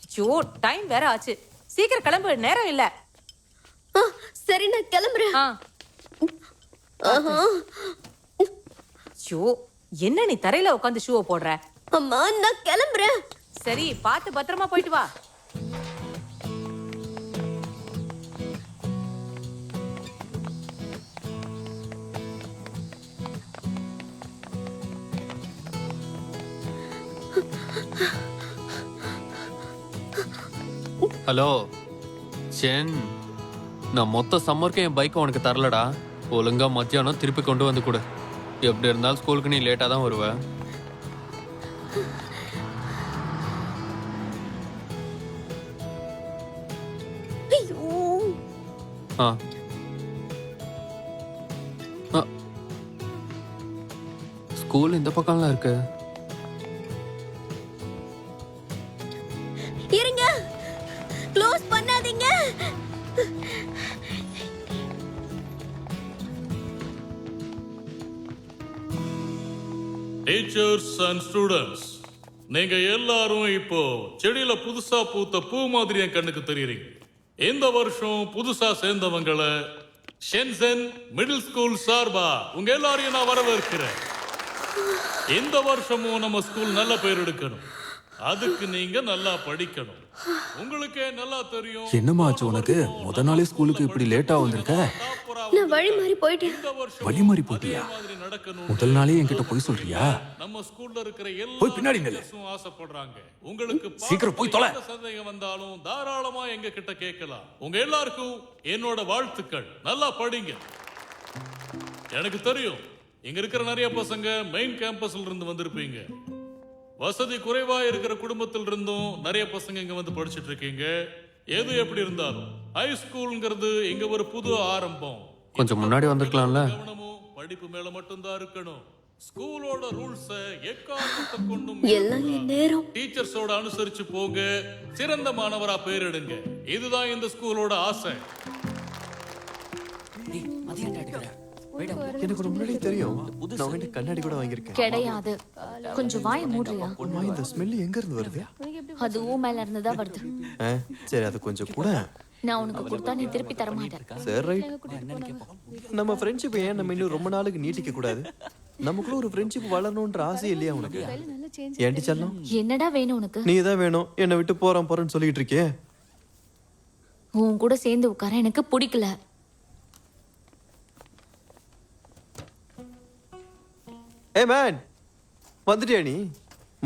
ஐயோ, டைம் வேற ஆச்சு. சீக்கிரம் கிளம்பு, நேரம் இல்ல. சரி நான் கிளம்புறேன். ஆஹா. ஐயோ, என்ன நீ தரையில உட்காந்து ஷூவை போடுற? அம்மா நான் கிளம்புறேன். சரி, பார்த்து பத்திரமா போயிட்டு வா. ஹலோ சென், நான் மொத்த சம்மருக்கு என் பைக்கை உனக்கு தரலடா. ஒழுங்கா மத்தியானம் திருப்பி கொண்டு வந்து கொடு. எப்படி இருந்தாலும் ஸ்கூலுக்கு நீ லேட்டாக தான் வருவ. ஐயோ, ஆ ஆ. ஸ்கூல் இந்த பக்கம்லாம் இருக்கு. இருங்க, க்ளோஸ் பண்ணாதீங்க. டீச்சர்ஸ் அண்ட் ஸ்டூடெண்ட்ஸ், நீங்க எல்லாரும் இப்போ செடியில புதுசா பூத்த பூ மாதிரி என் கண்ணுக்கு தெரியுறீங்க. இந்த வருஷம் புதுசா சேர்ந்தவங்களை ஷென்சென் மிடில் ஸ்கூல் சார்பா உங்க எல்லாரையும் நான் வரவேற்கிறேன். இந்த வருஷமும் நம்ம ஸ்கூல் நல்ல பேர் எடுக்கணும். அதுக்கு நீங்க நல்லா படிக்கணும். உங்களுக்கே நல்லா தெரியும். என்னம்மா ஆச்சு உனக்கு? முத நாளே ஸ்கூலுக்கு இப்படி லேட்டா வந்திருக்க? நான் வழி மாறி போயிட்டேன். வழி மாறி போட்டியா? முதல் நாளே என்கிட்ட போய் சொல்றியா? நம்ம ஸ்கூல்ல இருக்கிற போய் பின்னாடி நில்லு. எல்லாரும் ஆசைப்படுறாங்க. உங்களுக்கு சீக்கிரம் போய் தொலை. சந்தேகம் வந்தாலும் தாராளமா எங்க கிட்ட கேட்கலாம். உங்க எல்லாருக்கும் என்னோட வாழ்த்துக்கள். நல்லா படிங்க. எனக்கு தெரியும் இங்க இருக்கிற நிறைய பசங்க மெயின் கேம்பஸ்ல இருந்து வந்திருப்பீங்க. வசதி குறைவா இருக்கிற குடும்பத்தில் இருந்தும் நிறைய பசங்க இங்க வந்து படிச்சுட்டு இருக்கீங்க. எது எப்படி இருந்தாலும் ஹை ஸ்கூல்ங்கிறது இங்க ஒரு புது ஆரம்பம். கொஞ்சம் முன்னாடி வந்திருக்கலாம்ல. கவனமும் படிப்பு மேல மட்டும்தான் இருக்கணும். ஸ்கூலோட ரூல்ஸ எக்காரணத்தை கொண்டும் எல்லாம் என் நேரம். டீச்சர்ஸோட அனுசரிச்சு போங்க. சிறந்த மாணவரா பேர் எடுங்க. இதுதான் இந்த ஸ்கூலோட ஆசை. எனக்கு ஒரு முன்னாடியே தெரியும். நான் உங்ககிட்ட கண்ணாடி கூட வாங்கியிருக்கேன். கிடையாது. கொஞ்சம் வாய மூடுறியா? அம்மா, இந்த ஸ்மெல் எங்க இருந்து வருது? அது ஊ மேல இருந்து தான் வருது. சரி, அது கொஞ்சம் கூட. நான் உனக்கு கொடுத்தா நீ திருப்பி தர மாட்டேன். சரி, ரைட். நம்ம ஃப்ரெண்ட்ஷிப் ஏன் நம்ம இன்னும் ரொம்ப நாளுக்கு நீட்டிக்க கூடாது? நமக்குள்ள ஒரு ஃப்ரெண்ட்ஷிப் வளரணும்ன்ற ஆசை இல்லையா உனக்கு? ஏன்டி செல்லம், என்னடா வேணும் உனக்கு? நீ தான் வேணும். என்னை விட்டு போறேன்னு சொல்லிட்டு இருக்கே. உன் கூட சேர்ந்து உட்கார எனக்கு பிடிக்கல. ஏ மேன், வந்துட்டியா நீ?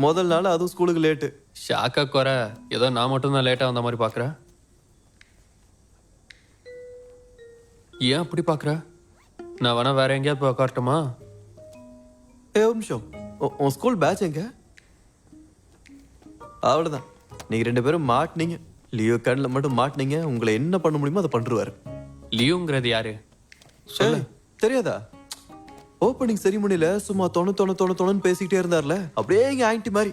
முதல் நாள் அதுவும் ஸ்கூலுக்கு லேட்டு. ஷாக்கா குறை. ஏதோ நான் மட்டும் தான் லேட்டாக வந்த மாதிரி பார்க்குற. ஏன் அப்படி பார்க்குற? நான் வேணா வேற எங்கேயாவது போய் உட்காரட்டுமா? ஒரு நிமிஷம். உன் ஸ்கூல் பேட்ச் எங்க? அவ்வளவுதான், நீங்க ரெண்டு பேரும் மாட்டினீங்க. லியோ கண்ணில் மட்டும் மாட்டினீங்க. உங்களை என்ன பண்ண முடியுமோ அதை பண்ருவாரு. லியோங்கிறது யாரு? ஏய், தெரியாதா? ஓப்பனிங் செரிமனில சும்மா தொணு பேசிக்கிட்டே இருந்தார்ல, அப்படியே இங்க ஆயிண்டி மாதிரி.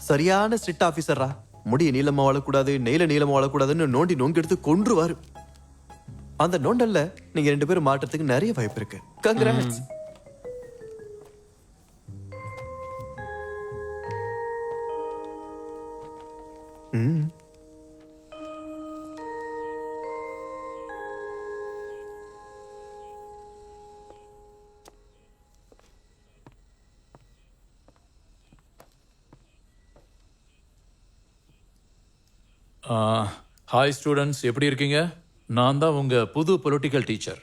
சரியான ஸ்ட்ரிக்ட் ஆபீசரா. முடிய நீளமா வாழக்கூடாது, நெய்ல நீளமா வாழக்கூடாதுன்னு நோண்டி நோங்கி எடுத்து கொன்றுவாரு. அந்த நோண்டல்ல நீங்க ரெண்டு பேரும் மாற்றத்துக்கு நிறைய வாய்ப்பு இருக்கு. கங்க்ராட்ஸ். ஹாய் ஸ்டூடெண்ட்ஸ், எப்படி இருக்கீங்க? நான் தான் உங்க புது பொலிட்டிக்கல் டீச்சர்.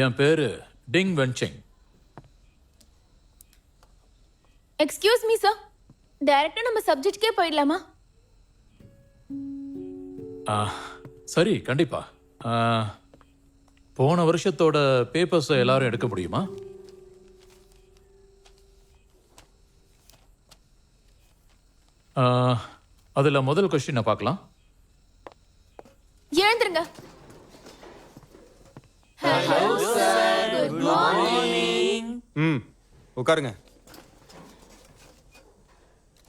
என் பேரு Ding Wenxing. Excuse me sir, டைரக்டா நம்ம சப்ஜெக்ட்கே போயிடலாமா? சரி கண்டிப்பா. போன வருஷத்தோட பேப்பர்ஸ் எல்லாரும் எடுக்க முடியுமா? அதுல முதல் கொஸ்டினை பார்க்கலாம். எழுந்துருங்க. உட்காருங்க.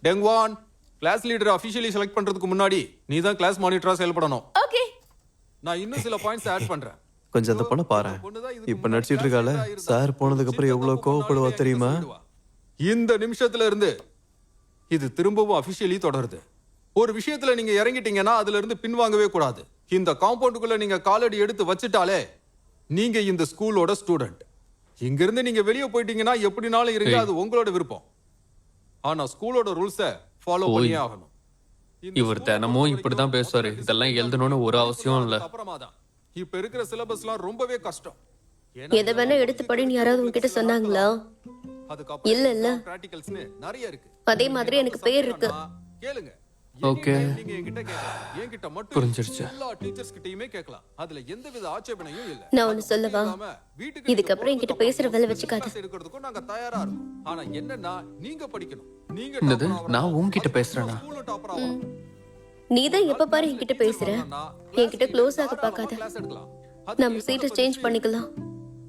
டெங்வான், கிளாஸ் லீடர் அபிஷியலி செலக்ட் பண்றதுக்கு முன்னாடி நீ தான் கிளாஸ் மானிட்டரா செயல்படணும். ஓகே. நான் இன்னும் சில பாயிண்ட்ஸ் ஆட் பண்றேன். கொஞ்சம் அந்த பொண்ணை பாரு. இப்ப நடிச்சிட்டு இருக்கால, சார் போனதுக்கு அப்புறம் எவ்வளவு கோவப்படுவா தெரியுமா? இந்த நிமிஷத்துல இருந்து இது திரும்பவும் அபிஷியலி தொடருது. ஒரு விஷயத்துல நீங்க இறங்கிட்டீங்கன்னா அதுல இருந்து பின்வாங்கவே கூடாது. இந்த காம்பவுண்டுக்குள்ள நீங்க காலடி எடுத்து வச்சுட்டாலே நீங்க இந்த ஸ்கூலோட ஸ்டூடெண்ட். இங்க இருந்து நீங்க வெளியே போயிட்டீங்கன்னா எப்படினாலும் இருங்க, அது உங்களோட விருப்பம். ஆனா ஸ்கூலோட ரூல்ஸை ஃபாலோ பண்ணியே ஆகணும். இவர் தினமும் இப்படிதான் பேசுவாரு. இதெல்லாம் எழுதணும்னு ஒரு அவசியம் இல்ல. அப்புறமாதான் இப்ப இருக்கிற சிலபஸ்லாம் ரொம்பவே கஷ்டம். எதை வேணா எடுத்து படின்னு யாராவது உங்ககிட்ட சொன்னாங்களா? இல்ல இல்ல. பிராக்டிகல்ஸ்னு நிறைய இருக்கு. அதே மாதிரி எனக்கு பேர் இருக்கு. கேளுங்க. ஓகே, நீங்க என்கிட்ட கேட்கலாம். என்கிட்ட மட்டும் புரிஞ்சிருச்சு. எல்லா டீச்சர்ஸ் கிட்டயுமே கேட்கலாம். அதுல எந்தவித ஆட்சேபனையும் இல்ல. நான் ஒன்னு சொல்லவா? இதுக்கப்புறம் என்கிட்ட பேசுற வேலை வச்சுக்காத. எடுக்கிறதுக்கும் நாங்க தயாரா இருக்கோம். ஆனா என்னன்னா நீங்க படிக்கணும். நீங்க என்னது? நான் உன்கிட்ட பேசுறேனா? ஸ்கூல்ல டாப்பர் ஆகணும். நீதான் எப்ப பாரு என்கிட்ட பேசுற. என்கிட்ட க்ளோஸ் ஆக பார்க்காத. கிளாஸ் எடுக்கலாம். நம்ம சீட்டை சேஞ்ச் பண்ணிக்கலாம்.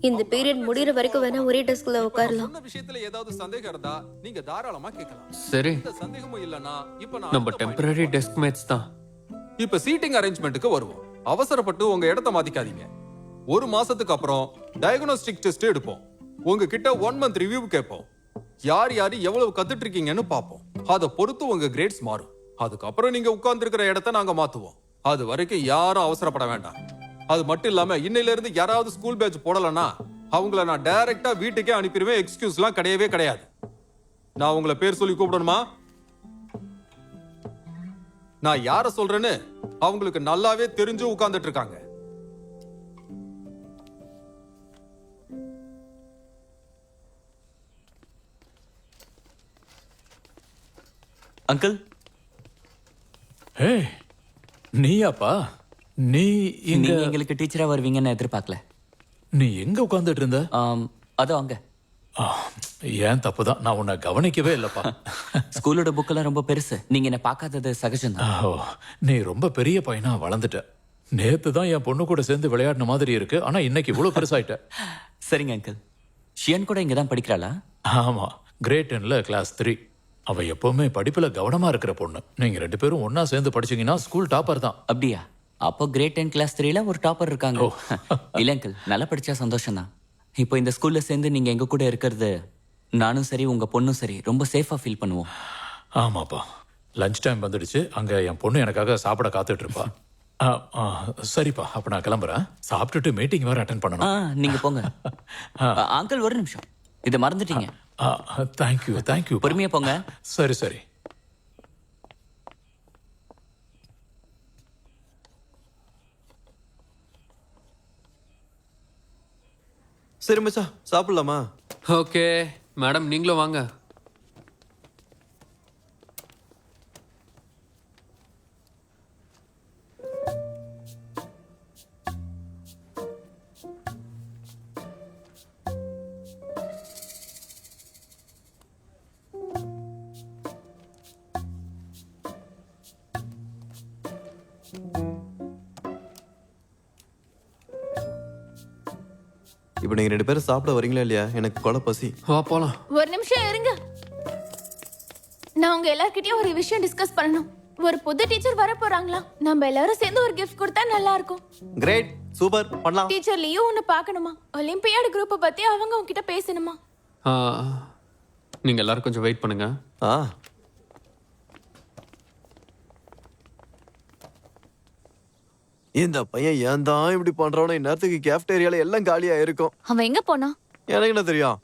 இந்த பீரியட் முடியற வரைக்கும் வேணா ஒரே டெஸ்க்ல உட்காரலாம். சொன்ன விஷயத்துல ஏதாவது சந்தேகம் இருந்தா நீங்க தாராளமா கேட்கலாம். சரி, இந்த சந்தேகமும் இல்லனா இப்ப நம்ம டெம்பரரி டெஸ்க் மேட்ஸ் தான். இப்ப சீட்டிங் அரேஞ்ச்மெண்ட்டுக்கு வருவோம். அவசரப்பட்டு உங்க இடத்தை மாத்திக்காதீங்க. ஒரு மாசத்துக்கு அப்புறம் டயக்னோஸ்டிக் டெஸ்ட் எடுப்போம். உங்ககிட்ட 1 மந்த் ரிவ்யூ கேட்போம். யார் யாரு எவ்வளவு கத்துட்டு இருக்கீங்கன்னு பார்ப்போம். அதை பொறுத்து உங்க கிரேட்ஸ் மாறும். அதுக்கப்புறம் நீங்க உட்கார்ந்து இருக்கிற இடத்தை நாங்க மாத்துவோம். அது வரைக்கும் யாரும் அவசரப்பட வேண்டாம். அது மட்டும் இல்லாம இன்னையில இருந்து யாராவது ஸ்கூல் பேட்ச் போடலன்னா அவங்கள நான் டைரக்டா வீட்டுக்கே அனுப்பிடுவேன். எக்ஸ்கியூஸ்லாம் கிடையவே கிடையாது. நான் உங்களை பேர் சொல்லி கூப்பிடணுமா? நான் யார சொல்றேன்னு அவங்களுக்கு நல்லாவே தெரிஞ்சு உட்கார்ந்துட்டு இருக்காங்க. அங்கிள். ஏய், நீயாப்பா? நீ நீங்க எங்களுக்கு டீச்சரா வருவீங்கன்னு எதிர்பார்க்கல. நீ எங்க உட்கார்ந்துட்டு இருந்த? அதோ அங்க. ஏன் தப்புதான், நான் உன்னை கவனிக்கவே இல்லப்பா. ஸ்கூலோட புக்கெல்லாம் ரொம்ப பெருசு. நீங்க என்ன பார்க்காதது சகஜம்தான். நீ ரொம்ப பெரிய பையனா வளர்ந்துட்ட. நேத்து தான் என் பொண்ணு கூட சேர்ந்து விளையாடின மாதிரி இருக்கு. ஆனா இன்னைக்கு இவ்வளவு பெருசாயிட்ட. சரிங்க அங்கிள். ஷியன் கூட இங்க தான் படிக்கிறாளா? ஆமா, கிரேட் 10ல கிளாஸ் 3. அவ எப்பவுமே படிப்புல கவனமா இருக்கிற பொண்ணு. நீங்க 2 பேரும் ஒன்னா சேர்ந்து படிச்சீங்கன்னா ஸ்கூல் டாப்பர் தான். அப்படியா? அப்போ கிரேட் 10 கிளாஸ் 3ல ஒரு டாப்பர் இருக்காங்க. இல்ல அங்கிள், நல்லா படிச்சா சந்தோஷம் தான். இப்போ இந்த ஸ்கூல்ல சேர்ந்து நீங்க எங்க கூட இருக்கிறது நானும் சரி உங்க பொண்ணும் சரி ரொம்ப சேஃபா ஃபீல் பண்ணுவோம். ஆமாப்பா, லஞ்ச் டைம் வந்துடுச்சு. அங்க என் பொண்ணு எனக்காக சாப்பிட காத்துட்டு இருப்பா. சரிப்பா, அப்ப நான் கிளம்புறேன். சாப்பிட்டுட்டு மீட்டிங் வேற அட்டென்ட் பண்ணணும். நீங்க போங்க. அங்கிள் ஒரு நிமிஷம், இதை மறந்துட்டீங்க. Thank you thank you. பொறுமையா போங்க. சரி சரி. சரி மச்சான், சாப்பிடலாமா? ஓகே மேடம், நீங்களும் வாங்க. இப்ப நீங்க 2 பேரும் சாப்பிட வரீங்களா இல்லையா? எனக்கு கொலை பசி. வா போலாம். ஒரு நிமிஷம் இருங்க. நான் உங்க எல்லார்கிட்டயும் ஒரு விஷயம் டிஸ்கஸ் பண்ணணும். ஒரு புது டீச்சர் வர போறாங்களா? நம்ம எல்லாரும் சேர்ந்து ஒரு கிஃப்ட் கொடுத்தா நல்லா இருக்கும். கிரேட், சூப்பர், பண்ணலாம். டீச்சர் லியோ உன்னை பார்க்கணுமா? ஒலிம்பியாட் குரூப்பை பத்தி அவங்க உங்ககிட்ட பேசணுமா? நீங்க எல்லாரும் கொஞ்சம் வெயிட் பண்ணுங்க. இந்த பையன் ஏன் தான் இப்படி பண்றானோ? இந்நேரத்துக்கு கேஃப்டேரியால எல்லாம் காலியா இருக்கும். அவன் எங்க போனா? எனக்கு என்ன தெரியும்?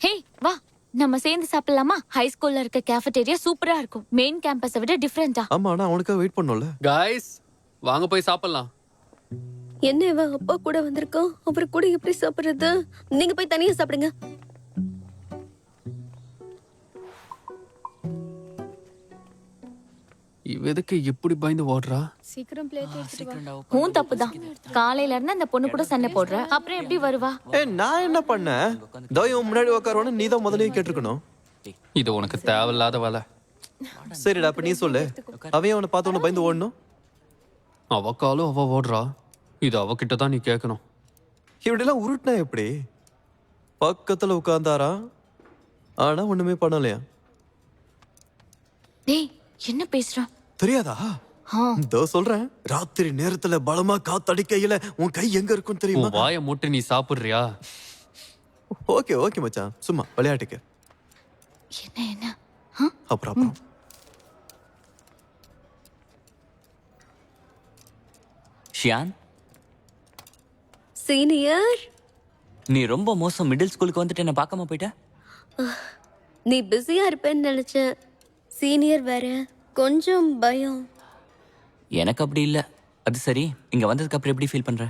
ஹே வா, நம்ம சேர்ந்து சாப்பிடலாமா? ஹை ஸ்கூல்ல இருக்க கேஃபடேரியா சூப்பரா இருக்கும். மெயின் கேம்பஸை விட டிஃபரெண்டா. ஆமா, ஆனா அவனுக்காக வெயிட் பண்ணோம்ல. गाइस வாங்க போய் சாப்பிடலாம். என்ன இவன் அப்பா கூட வந்திருக்கான், அவர் கூட எப்படி சாப்பிடுறது? நீங்க போய் தனியா சாப்பிடுங்க. இவ எதுக்கு இப்படி பயந்து ஓடுறா? சீக்கிரம் பிளேட் எடுத்துட்டு வா. உன் தப்பு தான். காலையில இருந்து அந்த பொண்ணு கூட சண்டை போடுற, அப்புறம் எப்படி வருவா? நான் என்ன பண்ணேன்? தயவு முன்னாடி உட்காரவன நீ தான் முதல்லயே கேட்டிருக்கணும். இது உனக்கு தேவையில்லாத வேலை. சரிடா, அப்ப நீ சொல்லு. அவன் அவனை பார்த்த உடனே பயந்து ஓடணும். அவ காலும் அவ ஓடுறா. இது அவகிட்ட தான் நீ கேட்கணும். இப்படிலாம் உருட்டினா எப்படி? பக்கத்துல உட்கார்ந்தாரா, ஆனா ஒண்ணுமே பண்ணலையா? டேய், என்ன பேசுற? தெரியாதா? இதோ சொல்றேன். ராத்திரி நேரத்துல பலமா காத்தடிக்கையில உன் கை எங்க இருக்கும் தெரியுமா? உன் வாயை மூட்டு நீ சாப்பிடுறியா? ஓகே ஓகே மச்சான், சும்மா விளையாட்டுக்கு. என்ன அப்புறம் ஷியான், சீனியர், நீ ரொம்ப மோசம். மிடில் ஸ்கூலுக்கு வந்துட்டு என்ன பார்க்காம போயிட்ட. நீ பிஸியா இருப்பேன்னு நினைச்சேன். சீனியர் வேற, கொஞ்சம் பயம். எனக்கு அப்படி இல்ல. அது சரி, இங்க வந்ததுக்கு அப்புறம் எப்படி ஃபீல் பண்ற?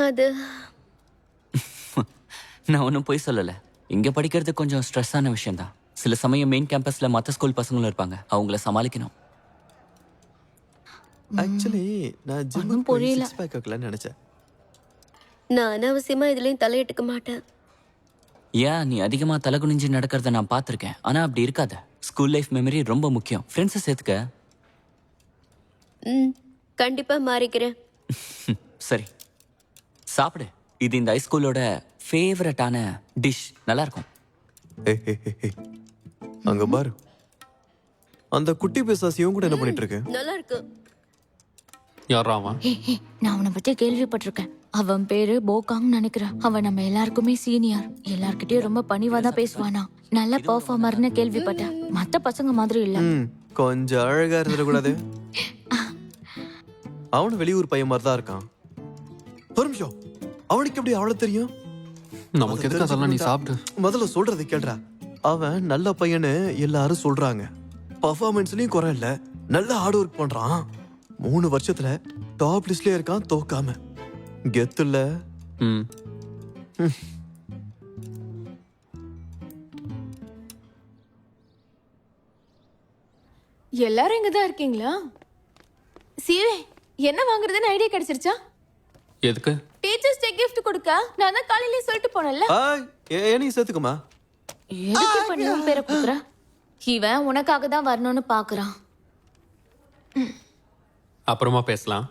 அது நான் ஒன்றும் போய் சொல்லல. இங்க படிக்கிறது கொஞ்சம் ஸ்ட்ரெஸ்ஸான விஷயம் தான். சில சமயம் மெயின் கேம்பஸ்ல மற்ற ஸ்கூல் பசங்களும் இருப்பாங்க, அவங்கள சமாளிக்கணும். ஆக்சுவலி நான் ஜிம் போய் 6 பேக் ஆக்கலாம்னு நினைச்சேன். நான் அனாவசியமா இதுலயும் தலையிட்டுக்க மாட்டேன். ஏன், நீ அதிகமா தலை குனிஞ்சு நடக்கிறத நான் பார்த்துருக்கேன். ஆனா அப்படி இருக்காத. ஸ்கூல் லைஃப் மெமரி ரொம்ப முக்கியம். ஃப்ரெண்ட்ஸை சேர்த்துக்க. கண்டிப்பா மாறிக்கிறேன். சரி, சாப்பிடு. இது இந்த ஹைஸ்கூலோட ஃபேவரட்டான டிஷ். நல்லா இருக்கும். அங்க பாரு, அந்த குட்டி பிசாசியும் கூட என்ன பண்ணிட்டு இருக்கு? நல்லா இருக்கு. யாரா அவன்? நான் அவனை பத்தி கேள்விப்பட்டிருக்கேன். அவன் பேரு போகாங் நினைக்கிறேன். அவன் நம்ம எல்லாருக்குமே சீனியர். எல்லார்கிட்டயும் ரொம்ப பணிவா தான் பேசுவானா. நல்ல பெர்ஃபார்மர்னு கேள்விப்பட்டேன். மத்த பசங்க மாதிரி இல்ல. கொஞ்சம் அழகா இருந்துடக்கூடாது? அவனு வெளியூர் பையன் மாதிரி தான் இருக்கான். ஒரு நிமிஷம், அவனுக்கு எப்படி அவ்வளவு தெரியும்? நமக்கு எதுக்கு அதெல்லாம்? நீ சாப்பிடு. முதல்ல சொல்றது கேள்றா. அவன் நல்ல பையனு எல்லாரும் சொல்றாங்க. பர்ஃபார்மன்ஸ்லயும் குறை இல்ல, நல்ல ஹார்ட் ஒர்க் பண்றான். 3 வருஷத்துல டாப் லிஸ்ட்லயே இருக்கான், தோக்காம. கெத்து இல்ல? எல்லாரும் இங்க தான் இருக்கீங்களா? சீவே, என்ன வாங்குறதுன்னு ஐடியா கிடைச்சிருச்சா? எதுக்கு? டீச்சர்ஸ் டே gift கொடுக்க. நான் தான் காலையிலே சொல்லிட்டு போனேன்ல. ஏனி சேர்த்துக்குமா? எதுக்கு இப்ப நீ உன் பேரை குடுக்குற? இவன் உனக்காக தான் வரணும்னு பாக்குறான். அப்புறமா பேசலாம்.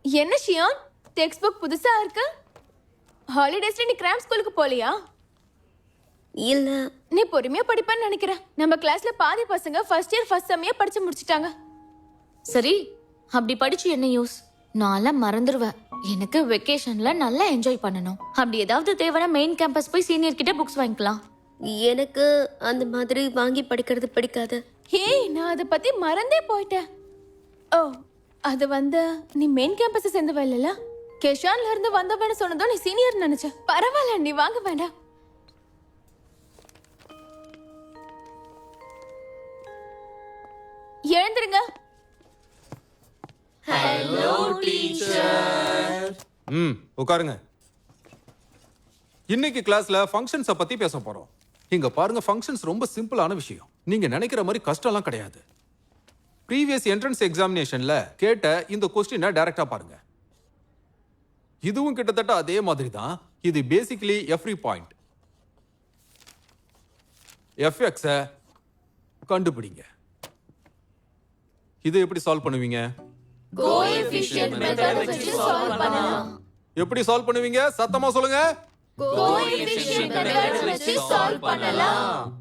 என்ன ஷியான், டெக்ஸ்ட் புக் புதுசா இருக்கு? ஹாலிடேஸ்ல நீ கிராம் ஸ்கூலுக்கு போலியா? இல்ல, நீ பொறுமையா படிப்பேன்னு நினைக்கிறேன். நம்ம கிளாஸ்ல பாதி பசங்க ஃபர்ஸ்ட் இயர் ஃபர்ஸ்ட் செம்மையா படிச்சு முடிச்சிட்டாங்க. சரி, அப்படி படிச்சு என்ன யூஸ்? நான்லாம் மறந்துடுவேன். எனக்கு வெக்கேஷன்ல நல்லா என்ஜாய் பண்ணணும். அப்படி ஏதாவது தேவைன்னா மெயின் கேம்பஸ் போய் சீனியர் கிட்ட புக்ஸ் வாங்கிக்கலாம். எனக்கு அந்த மாதிரி வாங்கி படிக்கிறது பிடிக்காது. ஹே, நான் அதை பத்தி மறந்தே போயிட்டேன். ஓ, அது நீ மெயின் கேம்பஸ் சேர்ந்தவ இல்லல? கேஷான்ல இருந்து வந்தவன்னு சொன்னதும் நீ சீனியர் நினைச்ச. பரவாயில்ல, நீ வாங்க வேண்டாம். எழுந்திருங்க. Hello teacher. உட்காருங்க. இன்னைக்கு கிளாஸ்ல ஃபங்க்ஷன்ஸ பத்தி பேச போறோம். இங்க பாருங்க, ஃபங்க்ஷன்ஸ் ரொம்ப சிம்பிளான விஷயம். நீங்க நினைக்கிற மாதிரி கஷ்டம்லாம் கிடையாது. ப்ரீவியஸ் என்ட்ரன்ஸ் எக்ஸாமினேஷன்ல கேட்ட இந்த கொஸ்டினை டைரக்டா பாருங்க. இதுவும் கிட்டத்தட்ட அதே மாதிரி தான். இது பேசிக்கலி எவ்ரி பாயிண்ட். எஃப்எக்ஸ கண்டுபிடிங்க. இதை எப்படி சால்வ் பண்ணுவீங்க? கோஎஃபிஷியன்ட் மெத்தட் வச்சு சால்வ் பண்ணலாம். எப்படி சால்வ் பண்ணுவீங்க? சத்தமா சொல்லுங்க. கோஎஃபிஷியன்ட் மெத்தட் வச்சு சால்வ் பண்ணலாம்.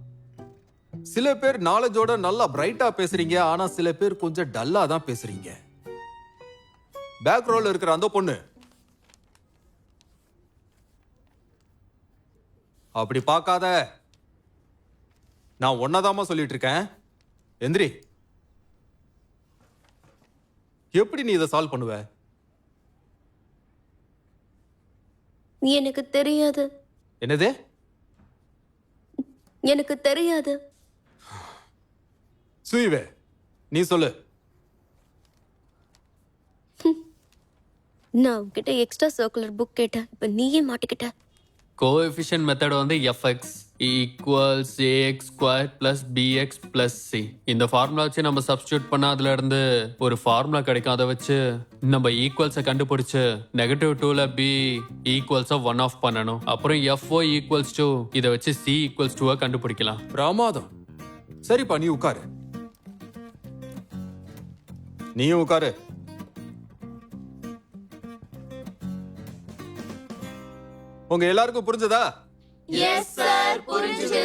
சில பேர் நாலேஜோட நல்லா பிரைட்டா பேசுறீங்க, ஆனா சில பேர் கொஞ்சம் டல்லா தான் பேசுறீங்க. பேக் ரோல இருக்கிற அந்த பொண்ணு அப்படி பார்க்காத. நான் ஒன்னதாமா சொல்லிட்டு இருக்கேன். எந்திரி. எப்படி நீ இதை சால்வ் பண்ணுவ? எனக்கு தெரியாது. என்னது? எனக்கு தெரியாது. சுயிவே, நீ சொல்லு. நான் உன்கிட்ட எக்ஸ்ட்ரா சர்க்குலர் புக் கேட்டேன். இப்ப நீயே மாட்டிக்கிட்ட. கோஎஃபிஷியன்ட் மெத்தட் வந்து F X equals A X square plus B X plus C. இந்த ஃபார்முலா வச்சு நம்ம சப்ஸ்டியூட் பண்ணா அதுல இருந்து ஒரு ஃபார்முலா கிடைக்கும். அதை வச்சு நம்ம ஈக்குவல்ஸை கண்டுபிடிச்சு -2ல பி ஈக்குவல்ஸை 1 ஆஃப் பண்ணணும். அப்புறம் எஃப்ஓ ஈக்குவல்ஸ் 2 இதை வச்சு சி ஈக்குவல்ஸ் 2 கண்டுபிடிக்கலாம். பிரமாதம். சரிப்பா, நீ உட்காரு. நீயும் உட்காரு. உங்க எல்லாருக்கும் புரிஞ்சதா? எஸ் சார், புரிஞ்சுது.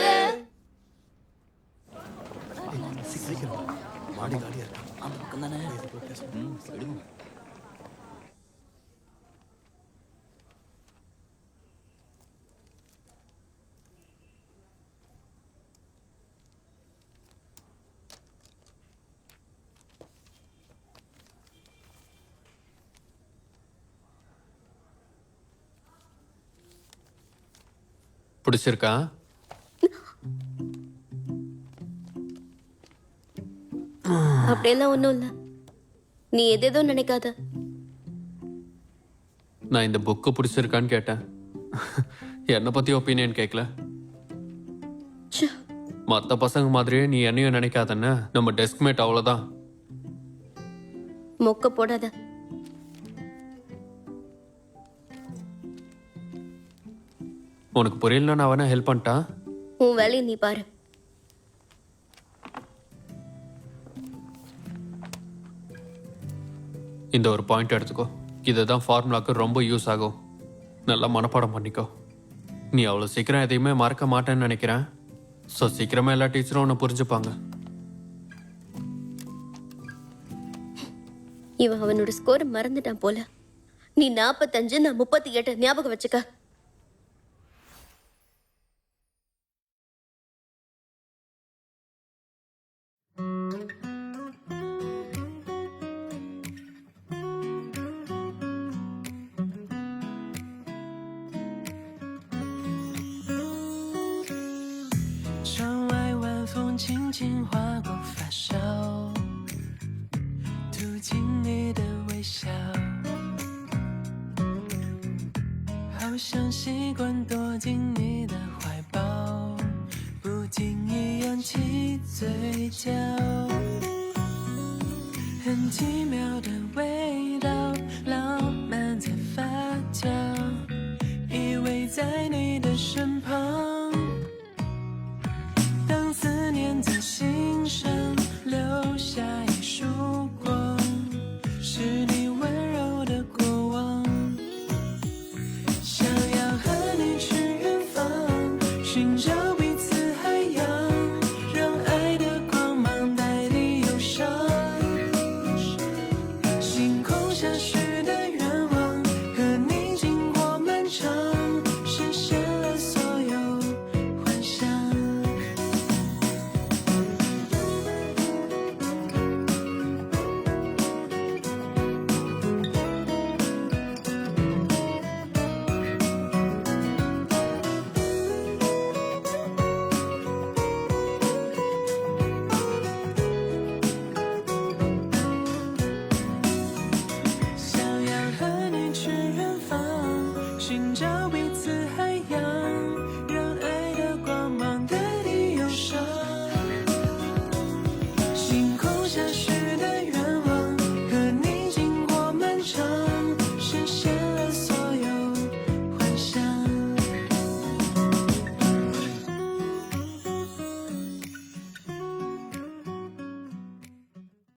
பிடிச்சிருக்கா? அப்படியெல்லாம் ஒண்ணும் இல்ல, நீ எதேதோ நினைக்காத. நான் இந்த புக்கு பிடிச்சிருக்கான்னு கேட்டேன். என்னை பத்தி ஒப்பீனியன் கேட்கல. ச்சே, மற்ற பசங்க மாதிரியே நீ என்னையும் நினைக்காதன்னு. நம்ம டெஸ்க்மேட் அவ்வளோதான். மொக்க போடாத. உனக்கு புரியலன்னா நான் வேணா ஹெல்ப் பண்ணிட்டா? உன் வேலையை நீ பாரு. இந்த ஒரு பாயிண்ட் எடுத்துக்கோ. இதுதான் ஃபார்முலாக்கு ரொம்ப யூஸ் ஆகும். நல்லா மனப்பாடம் பண்ணிக்கோ. நீ அவ்வளோ சீக்கிரம் எதையுமே மறக்க மாட்டேன்னு நினைக்கிறேன். ஸோ சீக்கிரமா எல்லா டீச்சரும் உன்னை புரிஞ்சுப்பாங்க. இவன் அவனோட ஸ்கோர் மறந்துட்டான் போல. நீ 45, நான் 38 ஞாபகம் வச்சுக்க.窗外晚风轻轻划过发梢，吐进你的微笑，好像习惯躲进你的怀抱，不经意扬起嘴角，很奇妙的味道，浪漫在发酵，依偎在你的身旁。